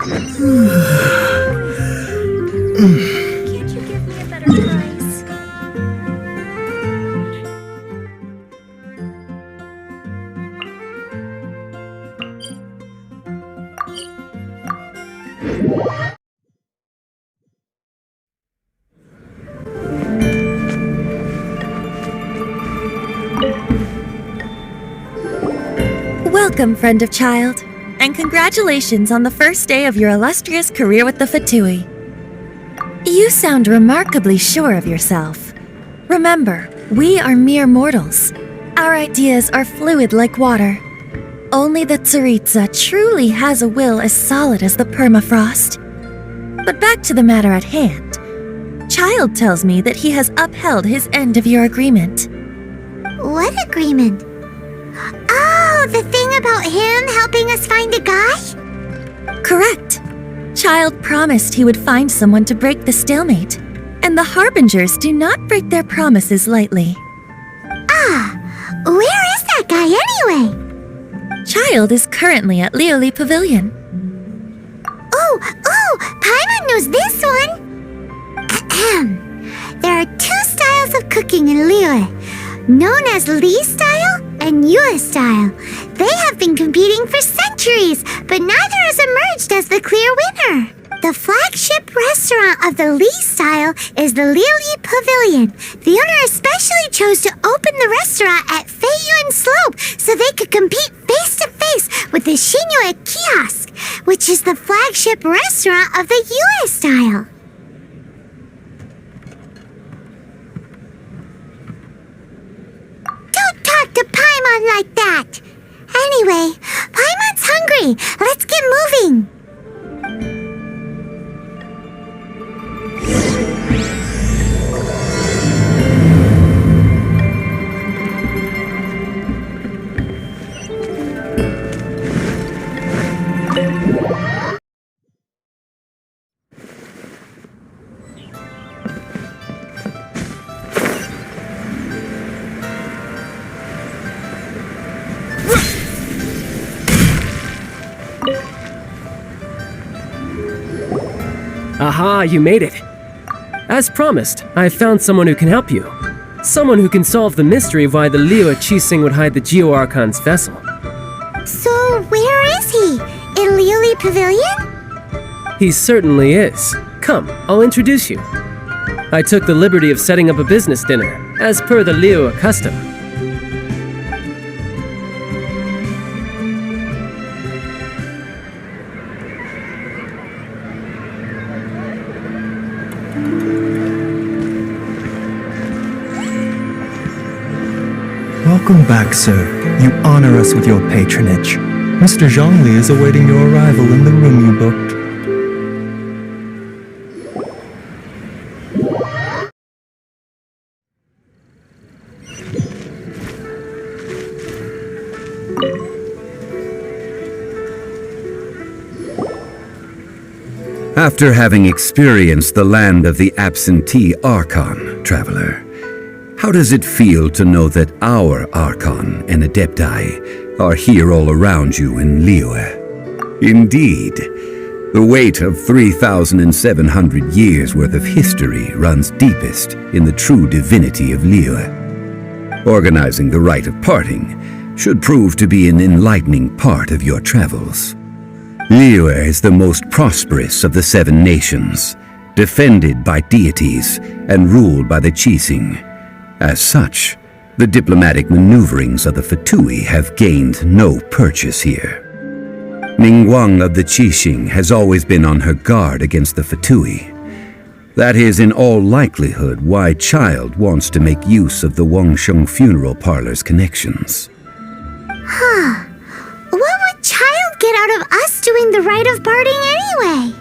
Can't you give me a better price? Welcome, friend of child, and congratulations on the first day of your illustrious career with the Fatui. You sound remarkably sure of yourself. Remember, we are mere mortals. Our ideas are fluid like water. Only the Tsaritsa truly has a will as solid as the permafrost. But back to the matter at hand. Child tells me that he has upheld his end of your agreement. What agreement? Oh, the thing about him helping us find a guy? Correct. Child promised he would find someone to break the stalemate, and the Harbingers do not break their promises lightly. Ah, where is that guy anyway? Child is currently at Lioli Pavilion. Oh, Paimon knows this one! There are two styles of cooking in Liyue, known as Li style and Yue style. They have been competing for centuries, but neither has emerged as the clear winner. The flagship restaurant of the Li style is the Lioli Pavilion. The owner especially chose to open the restaurant at Feiyuan Slope so they could compete face-to-face with the Xinyue Kiosk, which is the flagship restaurant of the Yue style. Don't talk to Paimon like that! Anyway, Paimon's hungry. Let's get moving. Aha, you made it. As promised, I found someone who can help you. Someone who can solve the mystery of why the Liyue Qixing would hide the Geo-Archon's vessel. So, where is he? In Lioli Pavilion? He certainly is. Come, I'll introduce you. I took the liberty of setting up a business dinner, as per the Liyue custom. Welcome back, sir. You honor us with your patronage. Mr. Zhongli is awaiting your arrival in the room you booked. After having experienced the land of the absentee Archon, traveler, how does it feel to know that our Archon and Adepti are here all around you in Liyue? Indeed, the weight of 3,700 years' worth of history runs deepest in the true divinity of Liyue. Organizing the rite of parting should prove to be an enlightening part of your travels. Liyue is the most prosperous of the 7 nations, defended by deities and ruled by the Qixing. As such, the diplomatic maneuverings of the Fatui have gained no purchase here. Ningguang of the Qixing has always been on her guard against the Fatui. That is in all likelihood why Child wants to make use of the Wangsheng funeral parlor's connections. Huh. What would Child get out of us doing the rite of parting anyway?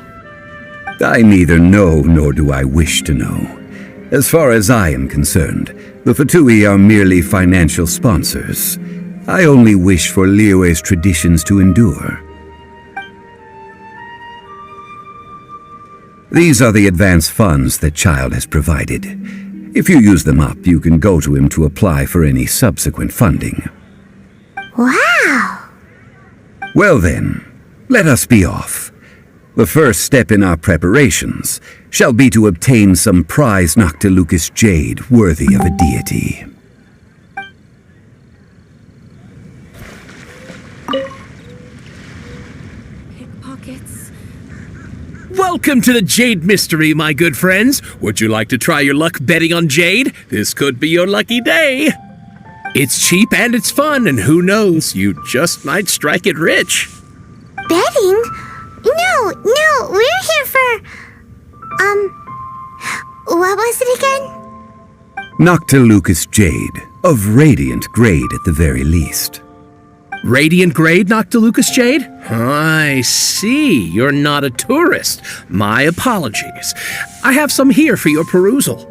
I neither know nor do I wish to know. As far as I am concerned, the Fatui are merely financial sponsors. I only wish for Liyue's traditions to endure. These are the advance funds that Child has provided. If you use them up, you can go to him to apply for any subsequent funding. Wow! Well then, let us be off. The first step in our preparations shall be to obtain some prize Noctilucous jade worthy of a deity. Pickpockets. Welcome to the Jade Mystery, my good friends. Would you like to try your luck betting on jade? This could be your lucky day. It's cheap and it's fun, and who knows, you just might strike it rich. Betting? No, we're here for... what was it again? Noctilucous jade, of radiant grade at the very least. Radiant grade, Noctilucous jade? I see. You're not a tourist. My apologies. I have some here for your perusal.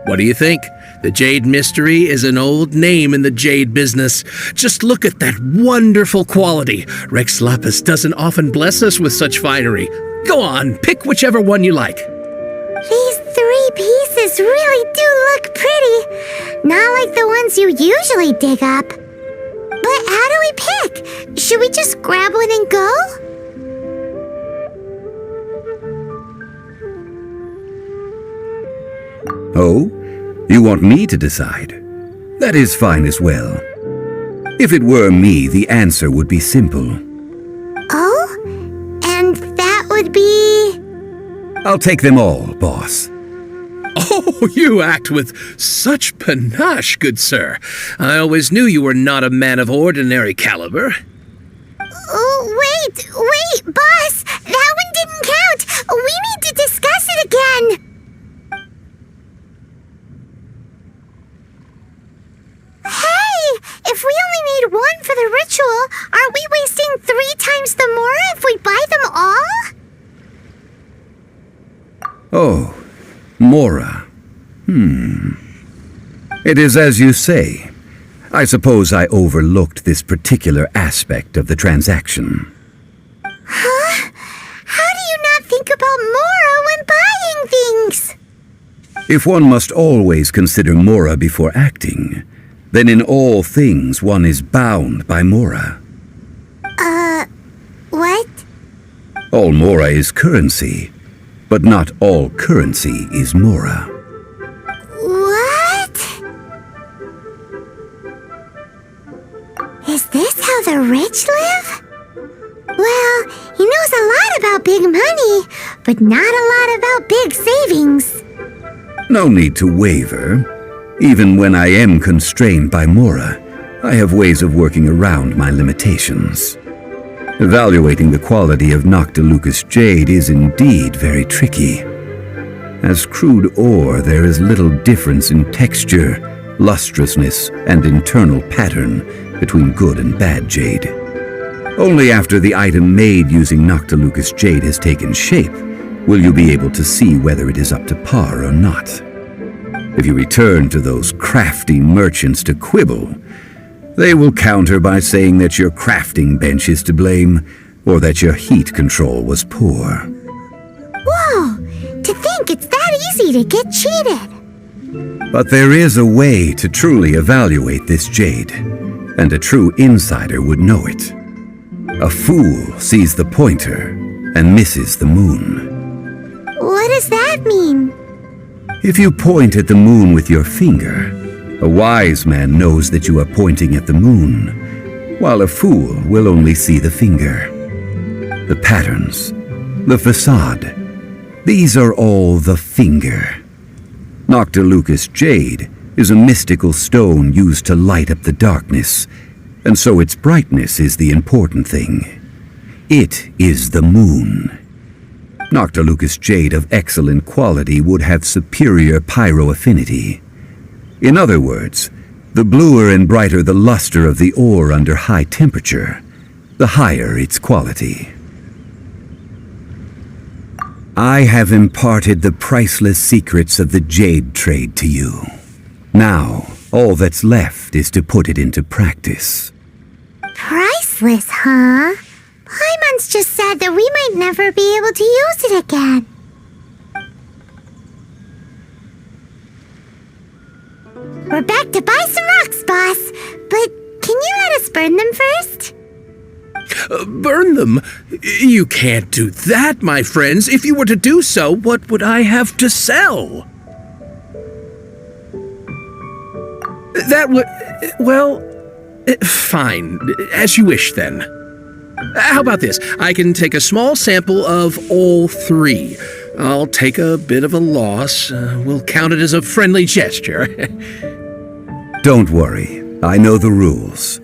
What do you think? The Jade Mystery is an old name in the jade business. Just look at that wonderful quality. Rex Lapis doesn't often bless us with such finery. Go on, pick whichever one you like. These 3 pieces really do look pretty. Not like the ones you usually dig up. But how do we pick? Should we just grab one and go? Oh? You want me to decide? That is fine as well. If it were me, the answer would be simple. Oh? And that would be... I'll take them all, boss. Oh, you act with such panache, good sir. I always knew you were not a man of ordinary caliber. Oh, wait, boss! That one didn't count! We need to discuss it again! Hey! If we only need one for the ritual, aren't we wasting 3 times the Mora if we buy them all? Oh, Mora. It is as you say. I suppose I overlooked this particular aspect of the transaction. Huh? How do you not think about Mora when buying things? If one must always consider Mora before acting, then in all things one is bound by Mora. What? All Mora is currency, but not all currency is Mora. What? Is this how the rich live? Well, he knows a lot about big money, but not a lot about big savings. No need to waver. Even when I am constrained by Mora, I have ways of working around my limitations. Evaluating the quality of Noctilucous jade is indeed very tricky. As crude ore, there is little difference in texture, lustrousness, and internal pattern between good and bad jade. Only after the item made using Noctilucous jade has taken shape will you be able to see whether it is up to par or not. If you return to those crafty merchants to quibble, they will counter by saying that your crafting bench is to blame, or that your heat control was poor. Whoa! To think it's that easy to get cheated! But there is a way to truly evaluate this jade, and a true insider would know it. A fool sees the pointer and misses the moon. What does that mean? If you point at the moon with your finger, a wise man knows that you are pointing at the moon, while a fool will only see the finger. The patterns, the facade, these are all the finger. Noctilucous jade is a mystical stone used to light up the darkness, and so its brightness is the important thing. It is the moon. Noctilucous jade of excellent quality would have superior pyroaffinity. In other words, the bluer and brighter the luster of the ore under high temperature, the higher its quality. I have imparted the priceless secrets of the jade trade to you. Now, all that's left is to put it into practice. Priceless, huh? Paimon's just said that we might never be able to use it again. We're back to buy some rocks, boss. But can you let us burn them first? Burn them? You can't do that, my friends. If you were to do so, what would I have to sell? That would... well... fine. As you wish, then. How about this? I can take a small sample of all 3. I'll take a bit of a loss. We'll count it as a friendly gesture. Don't worry. I know the rules.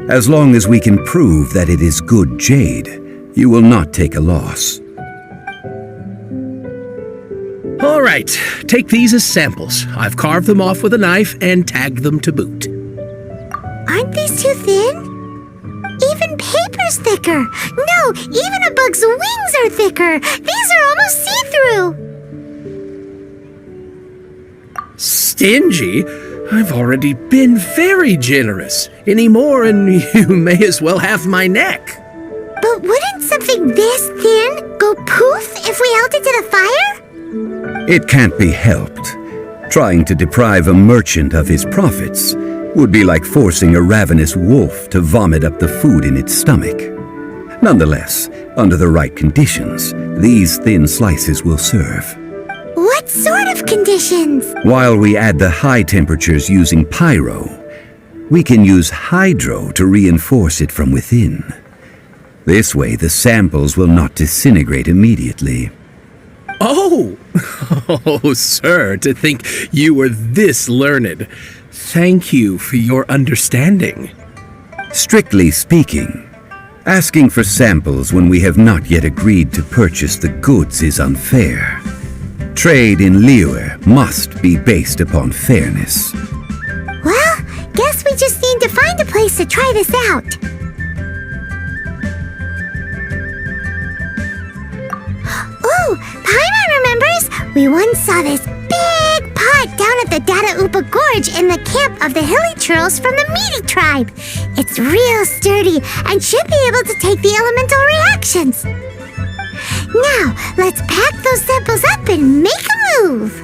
As long as we can prove that it is good jade, you will not take a loss. All right. Take these as samples. I've carved them off with a knife and tagged them to boot. Aren't these too thin? Even paper's thicker. No, even a bug's wings are thicker. These are almost see-through. Stingy? I've already been very generous. Any more and you may as well have my neck. But wouldn't something this thin go poof if we held it to the fire? It can't be helped. Trying to deprive a merchant of his profits would be like forcing a ravenous wolf to vomit up the food in its stomach. Nonetheless, under the right conditions, these thin slices will serve. What sort of conditions? While we add the high temperatures using pyro, we can use hydro to reinforce it from within. This way, the samples will not disintegrate immediately. Oh! Oh, sir, to think you were this learned. Thank you for your understanding. Strictly speaking, asking for samples when we have not yet agreed to purchase the goods is unfair. Trade in Liyue must be based upon fairness. Well, guess we just need to find a place to try this out. Ooh, Paimon remembers! We once saw this big pot down at the Data Upa Gorge in the camp of the Hilly Churls from the Meaty tribe. It's real sturdy and should be able to take the elemental reactions. Now, let's pack those samples up and make a move.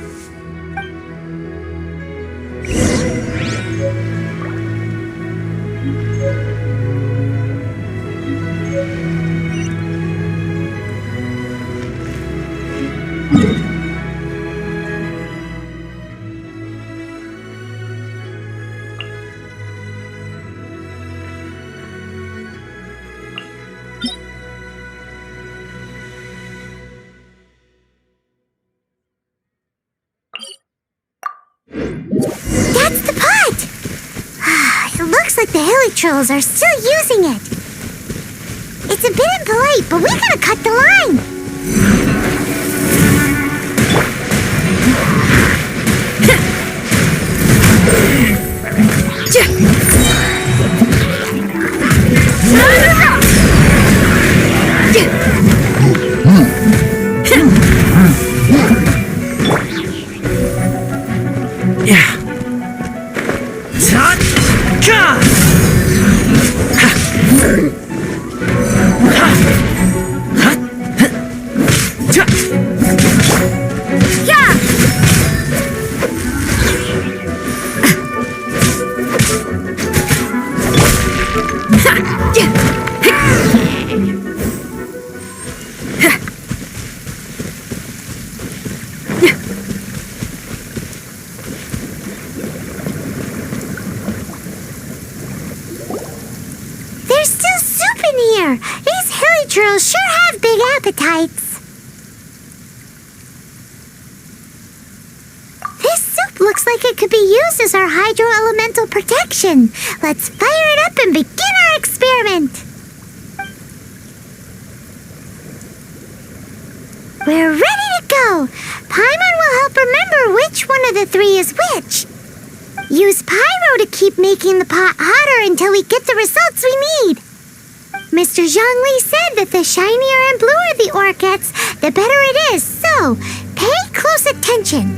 That's the pot! It looks like the Hilly Trolls are still using it. It's a bit impolite, but we gotta cut the line. There's still soup in here. These Hilly Trolls sure have big appetites. This soup looks like it could be used as our hydro-elemental protection. Let's fire it up and begin our experiment. We're ready to go. Paimon will help remember which one of the 3 is which. Use pyro to keep making the pot hotter until we get the results we need. Mr. Zhongli said that the shinier and bluer the ore gets, the better it is, so pay close attention.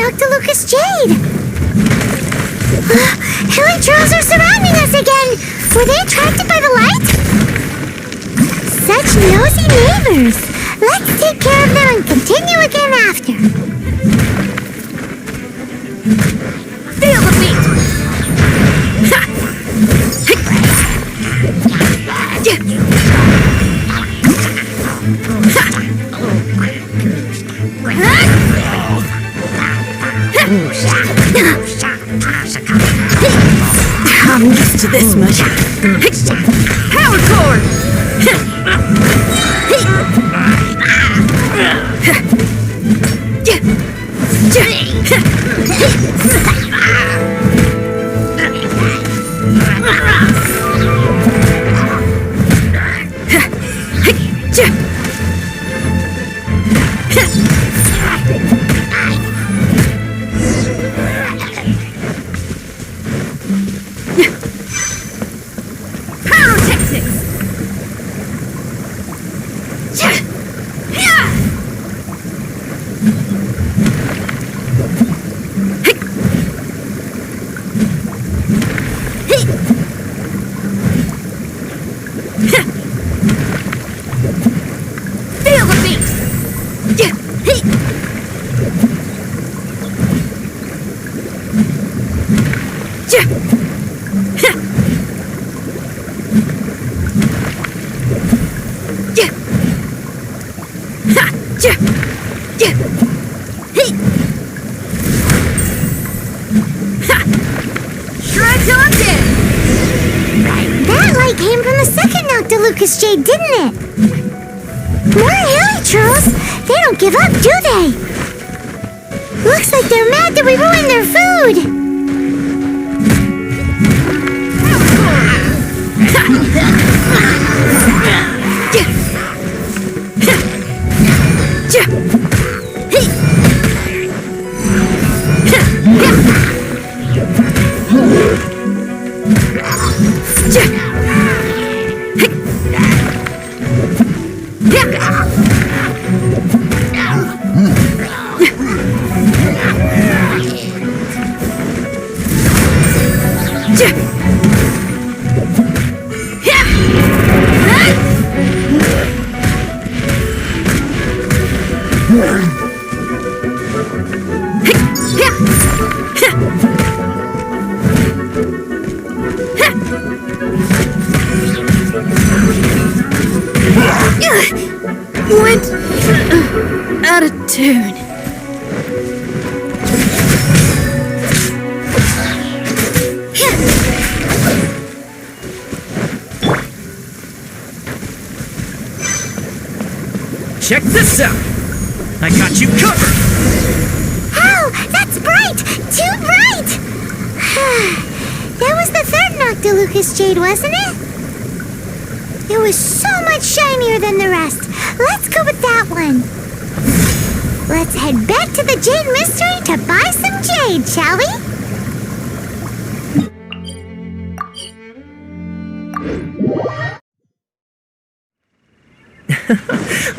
Noctilucous Jade! Helichurls are surrounding us again! Were they attracted by the light? Such nosy neighbors! Let's take care of them and continue again after. Feel the beat! I'm used to this much. Power core! That light came from the second Noctilucous Jade, didn't it? More Helichurls! They don't give up, do they? Looks like they're mad that we ruined their food! Went out of tune. Check this out! I got you covered! Oh, that's bright! Too bright! That was the third Noctilucous Jade, wasn't it? It was so much shinier than the rest. Let's go with that one. Let's head back to the Jade Mystery to buy some jade, shall we?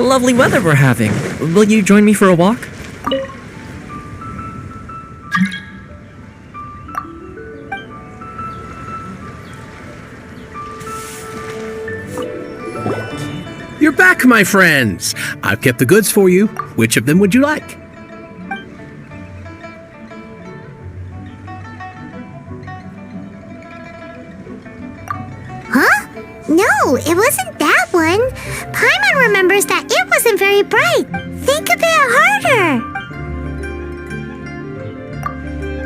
Lovely weather we're having. Will you join me for a walk? You're back, my friends. I've kept the goods for you. Which of them would you like? Huh? No, it wasn't that one. Paimon remembers that it wasn't very bright. Think a bit harder.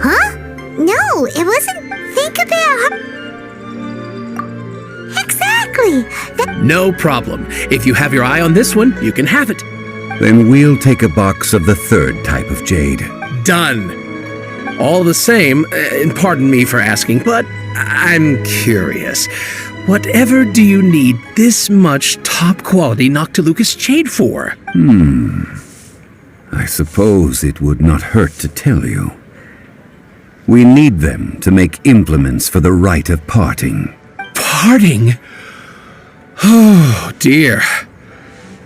Huh? No, it wasn't. Think a bit harder. Exactly. No problem. If you have your eye on this one, you can have it. Then we'll take a box of the third type of jade. Done. All the same, and pardon me for asking, but I'm curious. Whatever do you need this much top-quality Noctilucous Jade for? I suppose it would not hurt to tell you. We need them to make implements for the rite of parting. Parting? Oh, dear.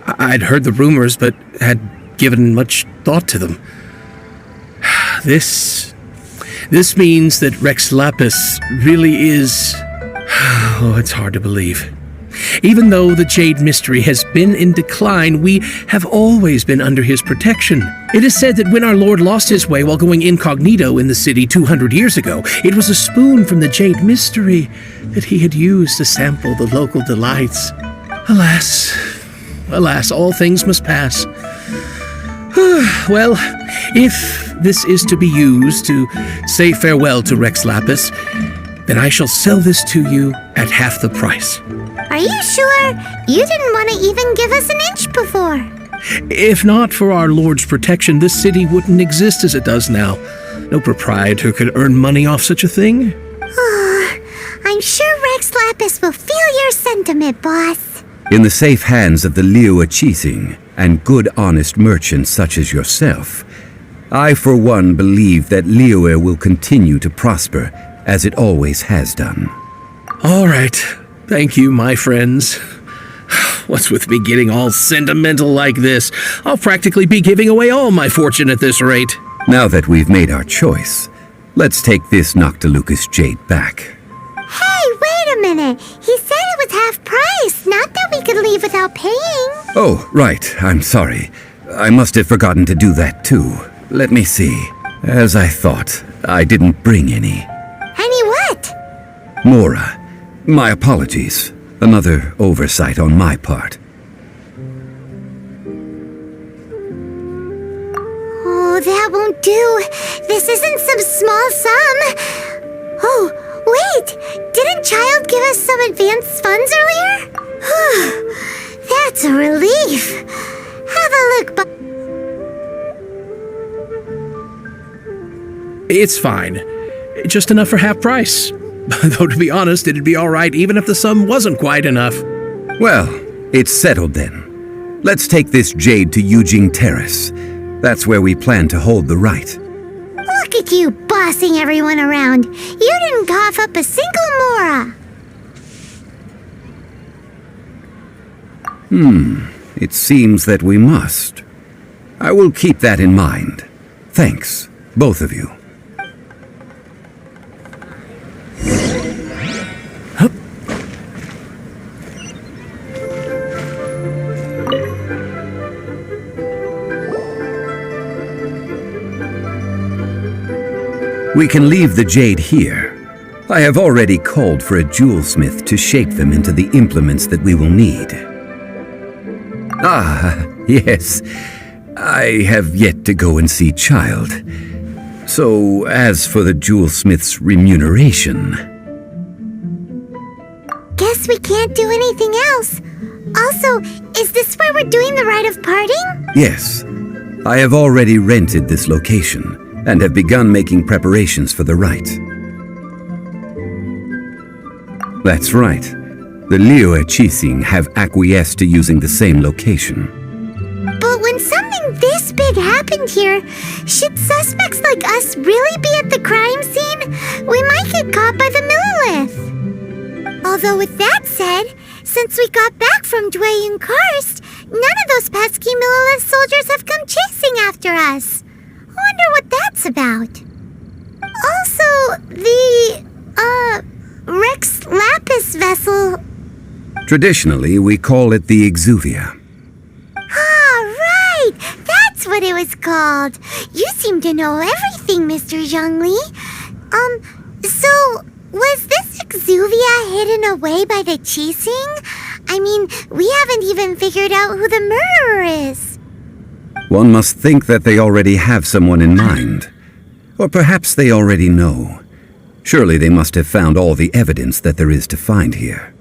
I'd heard the rumors, but had given much thought to them. This means that Rex Lapis really is... Oh, it's hard to believe. Even though the Jade Mystery has been in decline, we have always been under his protection. It is said that when our Lord lost his way while going incognito in the city 200 years ago, it was a spoon from the Jade Mystery that he had used to sample the local delights. Alas, all things must pass. Well, if this is to be used to say farewell to Rex Lapis, then I shall sell this to you at half the price. Are you sure? You didn't want to even give us an inch before. If not for our Lord's protection, this city wouldn't exist as it does now. No proprietor could earn money off such a thing. I'm sure Rex Lapis will feel your sentiment, boss. In the safe hands of the Liu Chising and good honest merchants such as yourself, I for one believe that Liyue will continue to prosper as it always has done. All right. Thank you, my friends. What's with me getting all sentimental like this? I'll practically be giving away all my fortune at this rate. Now that we've made our choice, let's take this Noctilucus jade back. Hey, wait a minute. He said it was half price, not that we could leave without paying. Oh, right. I'm sorry. I must have forgotten to do that too. Let me see. As I thought, I didn't bring any. Any what? Mora, my apologies. Another oversight on my part. Oh, that won't do. This isn't some small sum. Oh, wait. Didn't Child give us some advanced funds earlier? That's a relief. Have a look, It's fine. Just enough for half price. Though to be honest, it'd be all right even if the sum wasn't quite enough. Well, it's settled then. Let's take this jade to Yujing Terrace. That's where we plan to hold the rite. Look at you bossing everyone around. You didn't cough up a single mora. It seems that we must. I will keep that in mind. Thanks, both of you. We can leave the jade here. I have already called for a jewelsmith to shape them into the implements that we will need. Ah, yes. I have yet to go and see Child. So, as for the jewelsmith's remuneration... Guess we can't do anything else. Also, is this where we're doing the rite of parting? Yes. I have already rented this location and have begun making preparations for the rite. That's right. The Liu Chising have acquiesced to using the same location. But when something this big happened here, should suspects like us really be at the crime scene? We might get caught by the Millilith. Although with that said, since we got back from Dwayne Karst, none of those pesky Millilith soldiers have come chasing after us. I wonder what that's about. Also, the, Rex Lapis vessel... Traditionally, we call it the Exuvia. Ah, right! That's what it was called. You seem to know everything, Mr. Zhongli. So, was this Exuvia hidden away by the Chising? I mean, we haven't even figured out who the murderer is. One must think that they already have someone in mind. Or perhaps they already know. Surely they must have found all the evidence that there is to find here.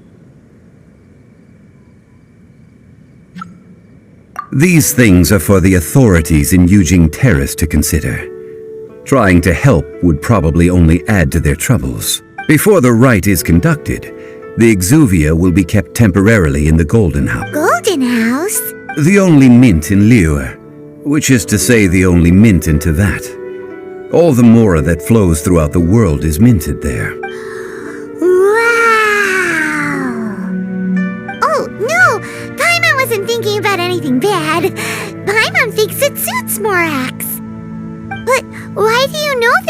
These things are for the authorities in Yujing Terrace to consider. Trying to help would probably only add to their troubles. Before the rite is conducted, the Exuvia will be kept temporarily in the Golden House. Golden House? The only mint in Liyue, which is to say the only mint in Tevat. All the mora that flows throughout the world is minted there. Wow! Oh, no! Paimon wasn't thinking about anything bad. Paimon thinks it suits Morax. But why do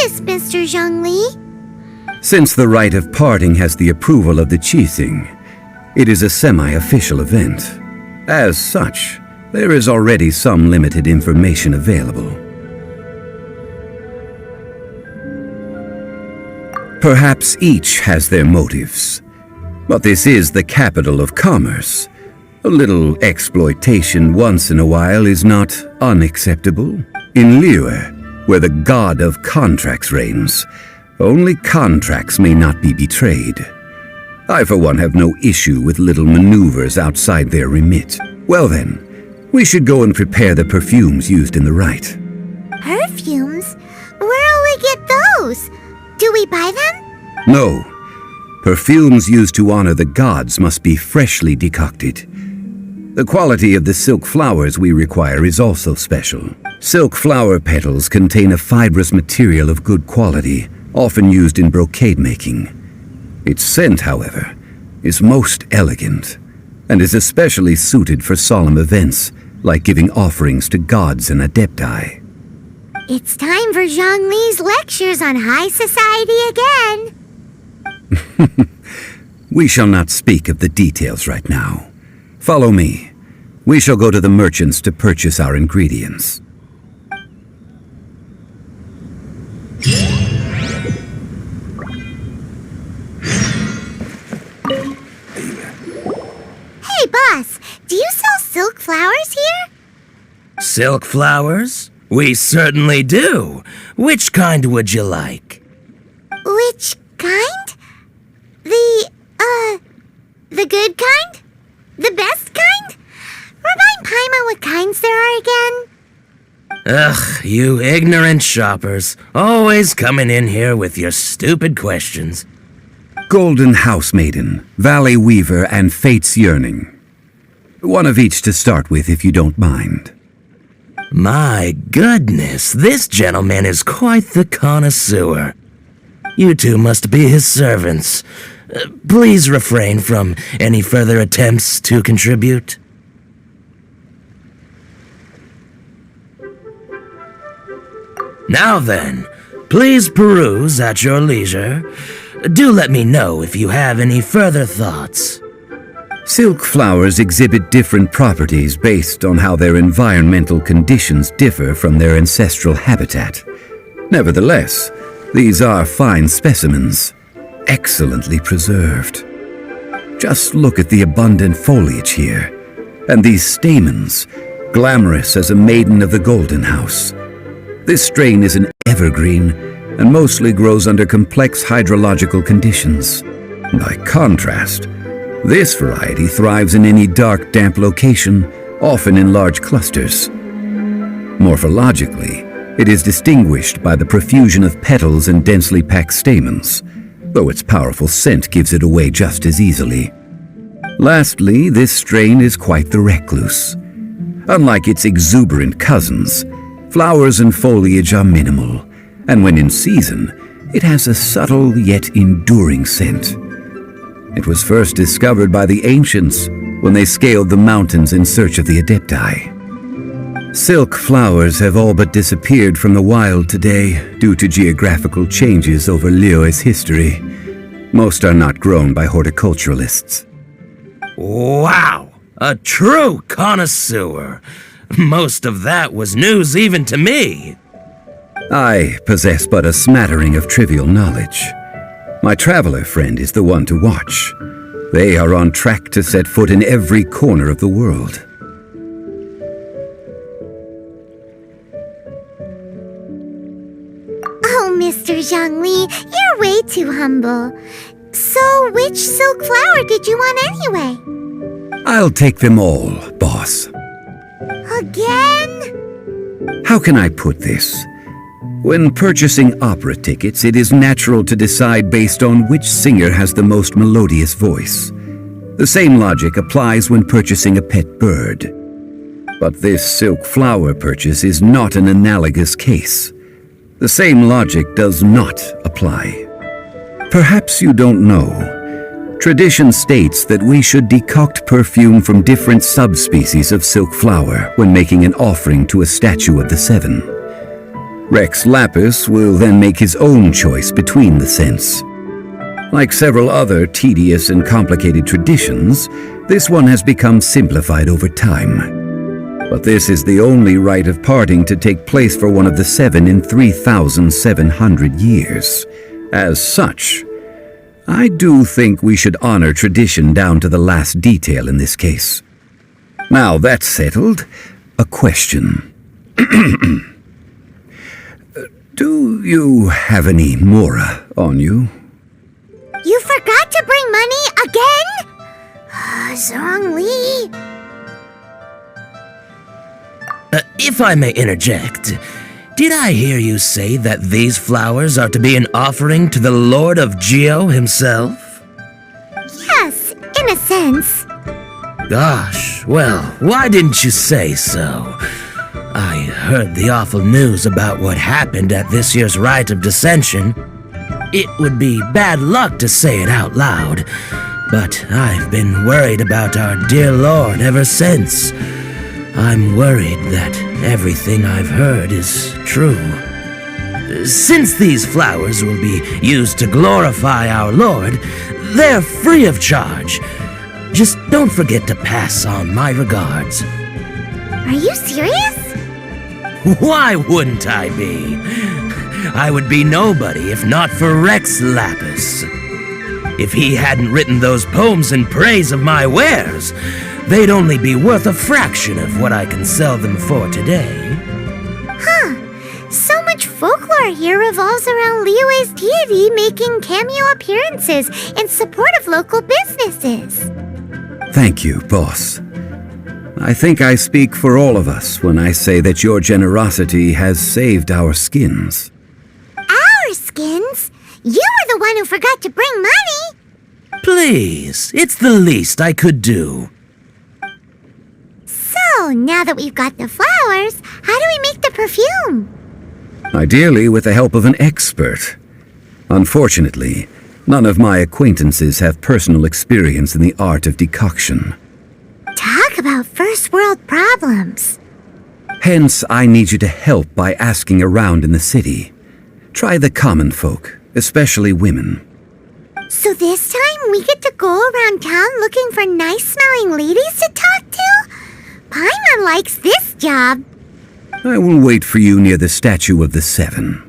this, Mr. Zhongli? Since the rite of parting has the approval of the Qixing, it is a semi-official event. As such, there is already some limited information available. Perhaps each has their motives, but this is the capital of commerce. A little exploitation once in a while is not unacceptable. In Liyue, where the god of contracts reigns, only contracts may not be betrayed. I, for one, have no issue with little maneuvers outside their remit. Well then, we should go and prepare the perfumes used in the rite. Perfumes? Where'll we get those? Do we buy them? No. Perfumes used to honor the gods must be freshly decocted. The quality of the silk flowers we require is also special. Silk flower petals contain a fibrous material of good quality, often used in brocade making. Its scent, however, is most elegant, and is especially suited for solemn events, like giving offerings to gods and adepti. It's time for Zhongli's lectures on high society again. We shall not speak of the details right now. Follow me. We shall go to the merchants to purchase our ingredients. Hey, boss, do you sell silk flowers here? Silk flowers? We certainly do. Which kind would you like? Which kind? The good kind? The best kind? Remind Paimon what kinds there are again. Ugh, you ignorant shoppers. Always coming in here with your stupid questions. Golden Housemaiden, Valley Weaver, and Fate's Yearning. One of each to start with, if you don't mind. My goodness, this gentleman is quite the connoisseur. You two must be his servants. Please refrain from any further attempts to contribute. Now then, please peruse at your leisure. Do let me know if you have any further thoughts. Silk flowers exhibit different properties based on how their environmental conditions differ from their ancestral habitat. Nevertheless, these are fine specimens, excellently preserved. Just look at the abundant foliage here, and these stamens, glamorous as a maiden of the Golden House. This strain is an evergreen and mostly grows under complex hydrological conditions. By contrast, this variety thrives in any dark, damp location, often in large clusters. Morphologically, it is distinguished by the profusion of petals and densely packed stamens, though its powerful scent gives it away just as easily. Lastly, this strain is quite the recluse. Unlike its exuberant cousins, flowers and foliage are minimal, and when in season, it has a subtle yet enduring scent. It was first discovered by the ancients when they scaled the mountains in search of the adepti. Silk flowers have all but disappeared from the wild today due to geographical changes over Liyue's history. Most are not grown by horticulturalists. Wow! A true connoisseur! Most of that was news even to me. I possess but a smattering of trivial knowledge. My traveler friend is the one to watch. They are on track to set foot in every corner of the world. Oh, Mr. Zhongli, you're way too humble. So, which silk flower did you want anyway? I'll take them all, boss. Again? How can I put this? When purchasing opera tickets, it is natural to decide based on which singer has the most melodious voice. The same logic applies when purchasing a pet bird. But this silk flower purchase is not an analogous case. The same logic does not apply. Perhaps you don't know. Tradition states that we should decoct perfume from different subspecies of silk flower when making an offering to a statue of the seven. Rex Lapis will then make his own choice between the scents. Like several other tedious and complicated traditions, this one has become simplified over time. But this is the only rite of parting to take place for one of the 7 in 3,700 years. As such, I do think we should honor tradition down to the last detail in this case. Now that's settled, a question. Do you have any mora on you? You forgot to bring money again? Zhongli. If I may interject, did I hear you say that these flowers are to be an offering to the Lord of Geo himself? Yes, in a sense. Gosh, well, why didn't you say so? I heard the awful news about what happened at this year's Rite of Dissension. It would be bad luck to say it out loud, but I've been worried about our dear Lord ever since. I'm worried that everything I've heard is true. Since these flowers will be used to glorify our Lord, they're free of charge. Just don't forget to pass on my regards. Are you serious? Why wouldn't I be? I would be nobody if not for Rex Lapis. If he hadn't written those poems in praise of my wares, they'd only be worth a fraction of what I can sell them for today. Huh. So much folklore here revolves around Liyue's deity making cameo appearances in support of local businesses. Thank you, boss. I think I speak for all of us when I say that your generosity has saved our skins. Our skins? You were the one who forgot to bring money. Please, it's the least I could do. So, now that we've got the flowers, how do we make the perfume? Ideally with the help of an expert. Unfortunately, none of my acquaintances have personal experience in the art of decoction. Talk about first world problems. Hence, I need you to help by asking around in the city. Try the common folk, especially women. So this time we get to go around town looking for nice-smelling ladies to talk to? Paimon likes this job. I will wait for you near the statue of the 7.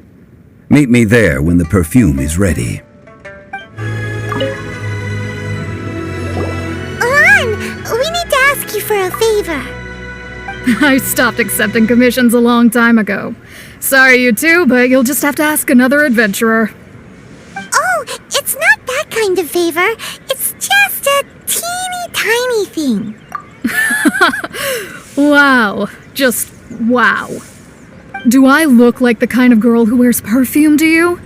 Meet me there when the perfume is ready. Lan, we need to ask you for a favor. I stopped accepting commissions a long time ago. Sorry, you two, but you'll just have to ask another adventurer. Oh, it's not that kind of favor. It's just a teeny tiny thing. Wow. Just wow. Do I look like the kind of girl who wears perfume to you?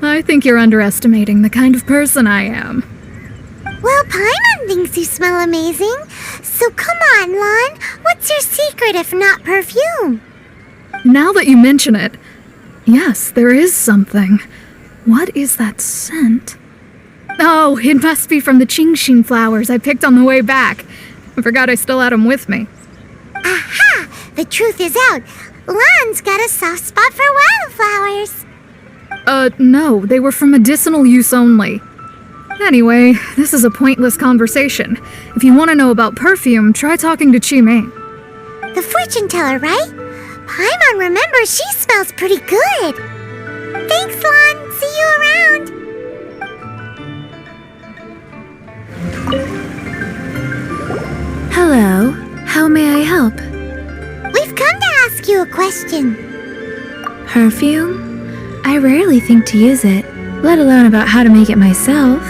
I think you're underestimating the kind of person I am. Well, Paimon thinks you smell amazing. So come on, Lan. What's your secret if not perfume? Now that you mention it, yes, there is something. What is that scent? Oh, it must be from the Qingxin flowers I picked on the way back. I forgot I still had them with me. Aha! The truth is out. Lan's got a soft spot for wildflowers. No, they were for medicinal use only. Anyway, this is a pointless conversation. If you want to know about perfume, try talking to Qimei. The fortune teller, right? Paimon remembers she smells pretty good. Thanks, Lan. See you around. Hello, how may I help? We've come to ask you a question. Perfume? I rarely think to use it, let alone about how to make it myself.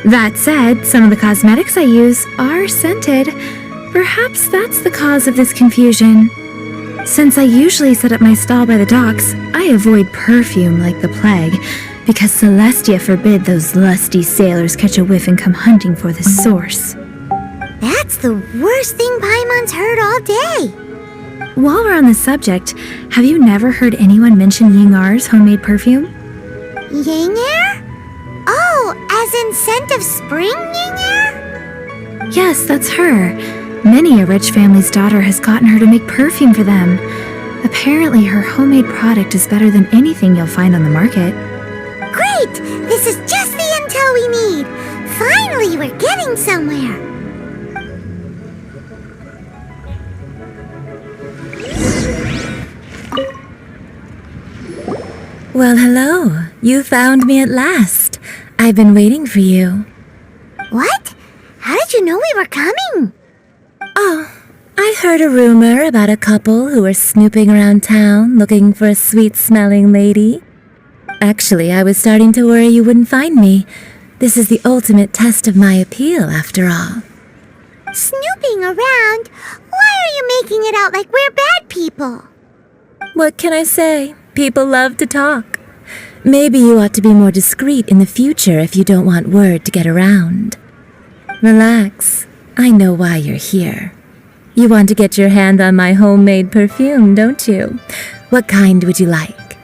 That said, some of the cosmetics I use are scented. Perhaps that's the cause of this confusion. Since I usually set up my stall by the docks, I avoid perfume like the plague, because Celestia forbid those lusty sailors catch a whiff and come hunting for the source. That's the worst thing Paimon's heard all day. While we're on the subject, have you never heard anyone mention Yingar's homemade perfume? Yingar? Oh, as in scent of spring Yingar? Yes, that's her. Many a rich family's daughter has gotten her to make perfume for them. Apparently, her homemade product is better than anything you'll find on the market. Great! This is just the intel we need. Finally, we're getting somewhere. Well, hello. You found me at last. I've been waiting for you. What? How did you know we were coming? Oh, I heard a rumor about a couple who were snooping around town looking for a sweet-smelling lady. Actually, I was starting to worry you wouldn't find me. This is the ultimate test of my appeal, after all. Snooping around? Why are you making it out like we're bad people? What can I say? People love to talk. Maybe you ought to be more discreet in the future if you don't want word to get around. Relax. I know why you're here. You want to get your hand on my homemade perfume, don't you? What kind would you like?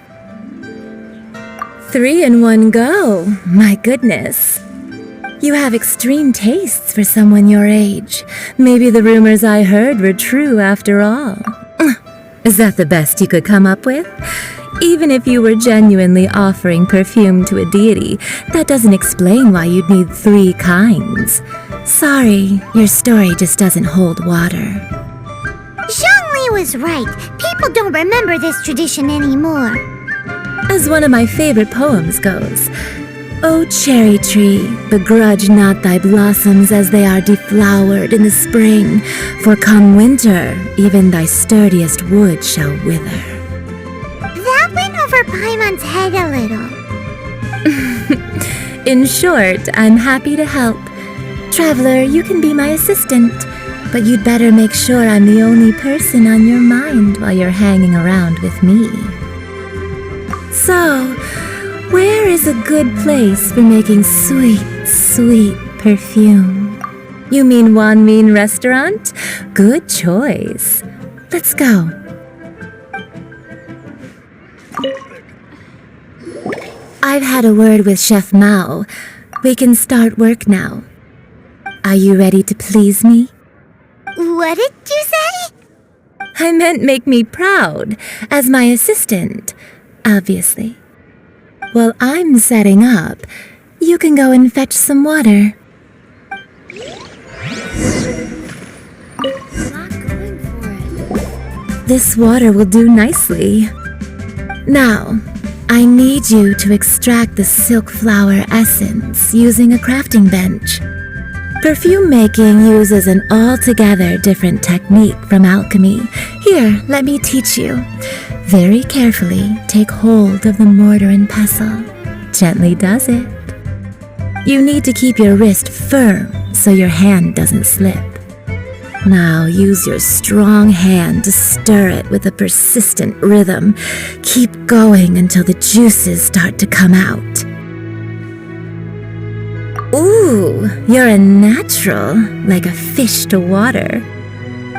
3 in one go. My goodness. You have extreme tastes for someone your age. Maybe the rumors I heard were true after all. Is that the best you could come up with? Even if you were genuinely offering perfume to a deity, that doesn't explain why you'd need 3 kinds. Sorry, your story just doesn't hold water. Zhongli was right. People don't remember this tradition anymore. As one of my favorite poems goes, O cherry tree, begrudge not thy blossoms as they are deflowered in the spring, for come winter, even thy sturdiest wood shall wither. That went over Paimon's head a little. In short, I'm happy to help. Traveler, you can be my assistant, but you'd better make sure I'm the only person on your mind while you're hanging around with me. So, where is a good place for making sweet, sweet perfume? You mean Wanmin Restaurant? Good choice. Let's go. I've had a word with Chef Mao. We can start work now. Are you ready to please me? What did you say? I meant make me proud, as my assistant, obviously. While I'm setting up, you can go and fetch some water. This water will do nicely. Now, I need you to extract the silk flower essence using a crafting bench. Perfume making uses an altogether different technique from alchemy. Here, let me teach you. Very carefully, take hold of the mortar and pestle. Gently does it. You need to keep your wrist firm so your hand doesn't slip. Now use your strong hand to stir it with a persistent rhythm. Keep going until the juices start to come out. Ooh, you're a natural, like a fish to water.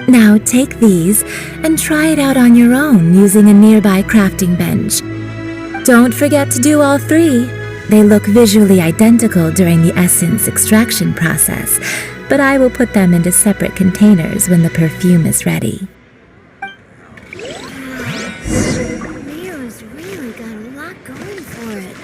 Now take these and try it out on your own using a nearby crafting bench. Don't forget to do all 3. They look visually identical during the essence extraction process, but I will put them into separate containers when the perfume is ready. Leo's really got a lot going for it.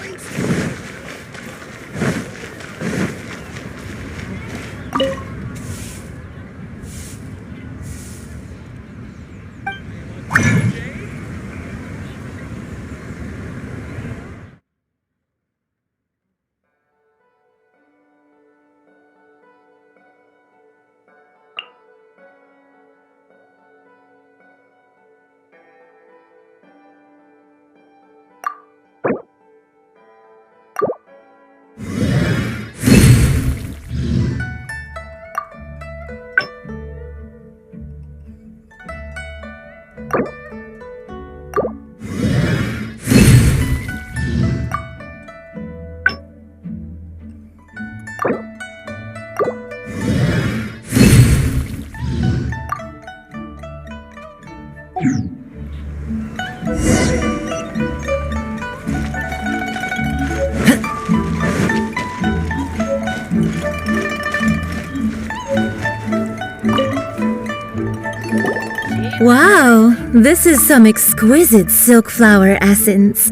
Wow, this is some exquisite silk flower essence.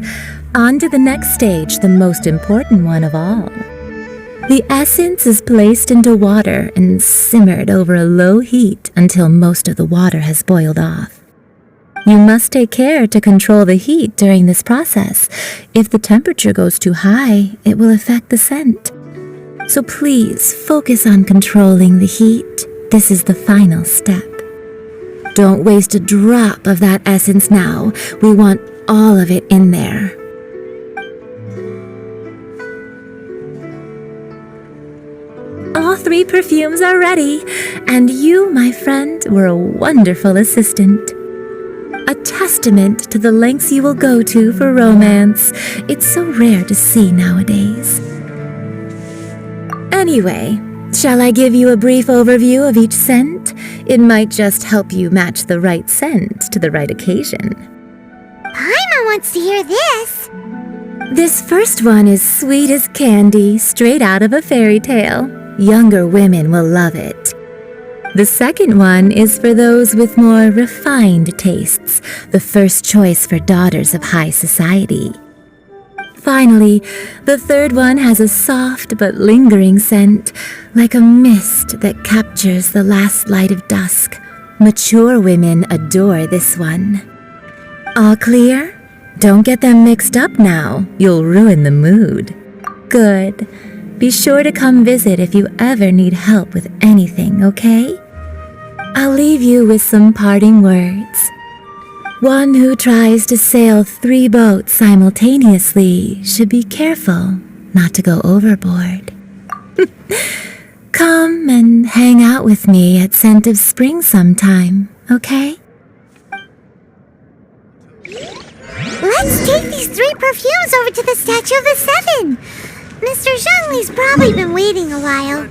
On to the next stage, the most important one of all. The essence is placed into water and simmered over a low heat until most of the water has boiled off. You must take care to control the heat during this process. If the temperature goes too high, it will affect the scent. So please focus on controlling the heat. This is the final step. Don't waste a drop of that essence now. We want all of it in there. All 3 perfumes are ready, and you, my friend, were a wonderful assistant. A testament to the lengths you will go to for romance. It's so rare to see nowadays. Anyway, shall I give you a brief overview of each scent? It might just help you match the right scent to the right occasion. Paimon wants to hear this. This first one is sweet as candy, straight out of a fairy tale. Younger women will love it. The second one is for those with more refined tastes, the first choice for daughters of high society. Finally, the third one has a soft but lingering scent, like a mist that captures the last light of dusk. Mature women adore this one. All clear? Don't get them mixed up now. You'll ruin the mood. Good. Be sure to come visit if you ever need help with anything, okay? I'll leave you with some parting words. One who tries to sail 3 boats simultaneously should be careful not to go overboard. Come and hang out with me at Scent of Spring sometime, okay? Let's take these 3 perfumes over to the Statue of the Seven. Mr. Zhongli's probably been waiting a while.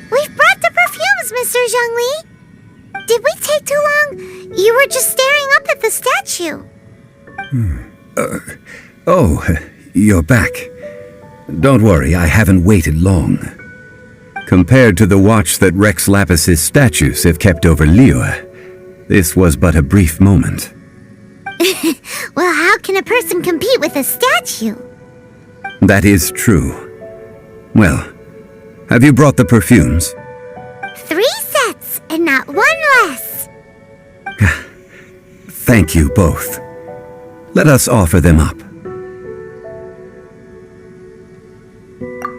We've brought the perfumes, Mr. Zhongli. Did we take too long? You were just staring up at the statue. Oh, you're back. Don't worry, I haven't waited long. Compared to the watch that Rex Lapis's statues have kept over Liyue, this was but a brief moment. Well, how can a person compete with a statue? That is true. Well, have you brought the perfumes? 3 sets, and not 1 less. Thank you both. Let us offer them up.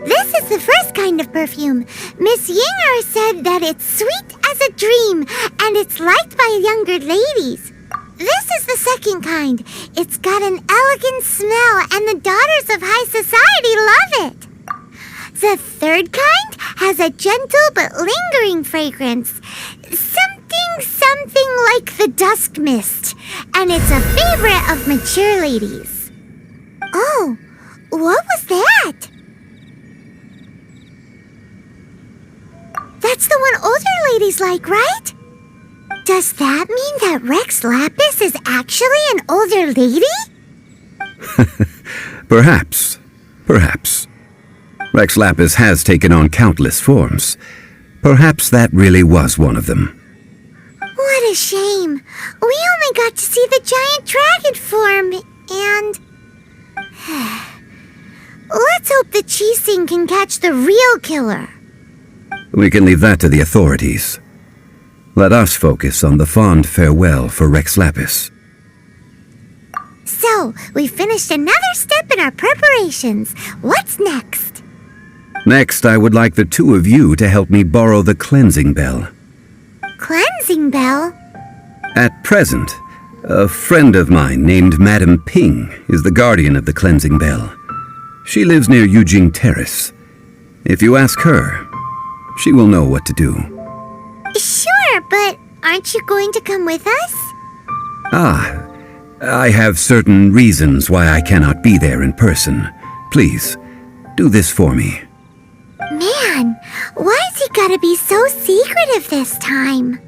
This is the first kind of perfume. Miss Yinger said that it's sweet as a dream, and it's liked by younger ladies. This is the second kind. It's got an elegant smell, and the daughters of high society love it. The third kind has a gentle but lingering fragrance. Something like the dusk mist, and it's a favorite of mature ladies. Oh, what was that? That's the one older ladies like, right? Does that mean that Rex Lapis is actually an older lady? Perhaps. Rex Lapis has taken on countless forms. Perhaps that really was one of them. What a shame. We only got to see the giant dragon form, and... Let's hope the Qixing can catch the real killer. We can leave that to the authorities. Let us focus on the fond farewell for Rex Lapis. So, we finished another step in our preparations. What's next? Next, I would like the 2 of you to help me borrow the cleansing bell. Cleansing bell? At present, a friend of mine named Madame Ping is the guardian of the cleansing bell. She lives near Yujing Terrace. If you ask her, she will know what to do. Sure, but aren't you going to come with us? I have certain reasons why I cannot be there in person. Please, do this for me. Man, why's he gotta be so secretive this time?